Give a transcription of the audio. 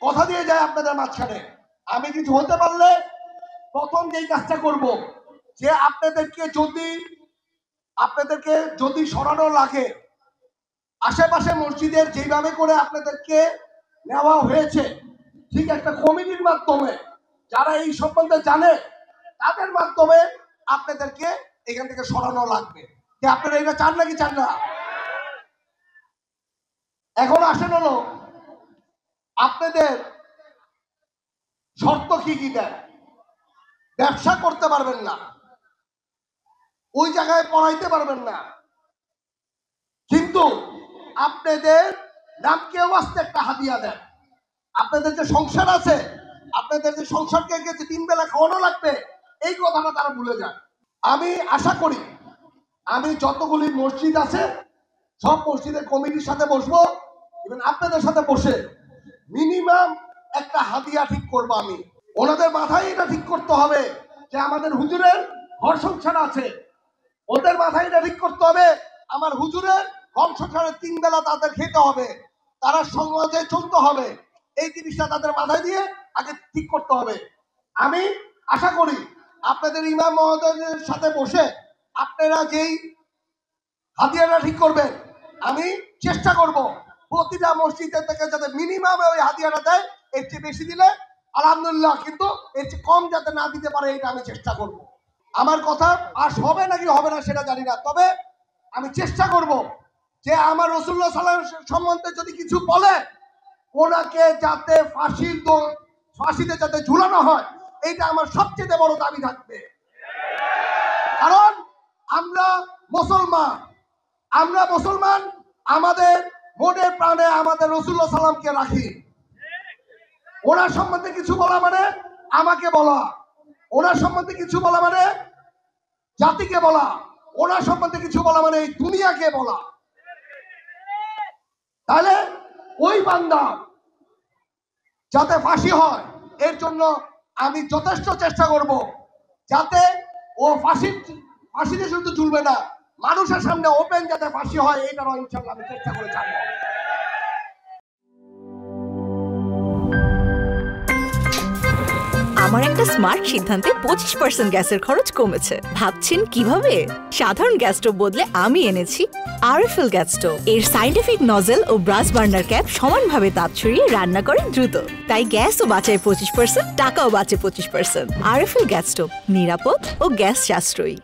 কথা দিয়ে যায় আপনাদের মাঝখানে। আমি কিছু হতে পারলে প্রথম যেই কাজটা করব যে আপনাদেরকে যদি সরানো লাগে, আশেপাশে মসজিদের যেভাবে করে আপনাদেরকে নেওয়া হয়েছে ঠিক একটা কমিটির মাধ্যমে যারা এই সম্বন্ধে জানে তাদের মাধ্যমে আপনাদেরকে এখান থেকে সরানো লাগবে। যে আপনারা এটা চান নাকি চান না? এখন আসেন হলো আপনাদের শর্ত কি কি দেয়। ব্যবসা করতে পারবেন না, ওই জায়গায় পড়াইতে পারবেন না, কিন্তু আপনাদের নামকেও আসতে একটা হাদিয়া দেন। আপনাদের যে সংসার আছে, আপনাদের যে সংসারকে যে 3 বেলা খাওয়ানো লাগবে, এই কথাটা তারা ভুলে যায়। আমি আশা করি আমি যতগুলি মসজিদ আছে সব মসজিদের কমিটির সাথে বসবো, এবং আপনাদের সাথে বসে মিনিমাম একটা হাদিয়া ঠিক করবো। আমি ওনাদের মাথায় এটা ঠিক করতে হবে যে আমাদের হুজুরের ঘর সংসার আছে, ওদের মাথায় এটা ঠিক করতে হবে আমার হুজুরের ঘর সংসারের 3 বেলা তাদের খেতে হবে, তারা সমাজে চলতে হবে। এই জিনিসটা তাদের মাথায় দিয়ে আগে ঠিক করতে হবে। আমি আশা করি আপনাদের ইমাম মহোদয়ের সাথে বসে আপনারা যেই হাদিয়াটা ঠিক করবেন, আমি চেষ্টা করব প্রতিটা মসজিদের থেকে যাতে মিনিমাম ওই হাদিয়াটা দেয়। এর চেয়ে বেশি দিলে আলহামদুলিল্লাহ, কিন্তু এর চেয়ে কম যাতে না দিতে পারে এটা আমি চেষ্টা করব। আমার কথা পাস হবে নাকি হবে না সেটা জানি না, তবে আমি চেষ্টা করব যে আমার রাসূলুল্লাহ সাল্লাল্লাহু আলাইহি ওয়াসাল্লাম সম্বন্ধে যদি কিছু বলে ওনাকে যাতে ফাঁসিতে যাতে ঝুলানো হয়, এইটা আমার সবচেয়ে বড় দাবি থাকবে। কারণ আমরা মুসলমান, আমাদের মনে প্রাণে আমাদের রাসূলুল্লাহ সাল্লামকে রাখি। ওনার সম্বন্ধে কিছু বলা মানে আমাকে বলা, ওনার সম্বন্ধে কিছু বলা মানে জাতিকে বলা, ওনার সম্বন্ধে কিছু বলা মানে এই দুনিয়াকে বলা। তাহলে ওই বান্দা যাতে ফাঁসি হয়, এর জন্য আমি যথেষ্ট চেষ্টা করব যাতে ও ফাঁসিতে শুধু ঝুলবে না, মানুষের সামনে ওপেন যাতে ফাঁসি হয়, এইটারও ইনশাআল্লাহ আমি চেষ্টা করে যাব। আমার একটা স্মার্ট সিদ্ধান্তে 25% গ্যাসের খরচ কমেছে। ভাবছেন কিভাবে? সাধারণ গ্যাস স্টোভ বদলে আমি এনেছি আরএফএল গ্যাস স্টোভ। এর সাইন্টিফিক নজল ও ব্রাস বার্নার ক্যাপ সমানভাবে তাপ ছড়িয়ে রান্না করে দ্রুত, তাই গ্যাসও বাঁচায় 25%, টাকাও বাঁচে 25%। আরএফএল গ্যাস স্টোভ নিরাপদ ও গ্যাস সাশ্রয়ী।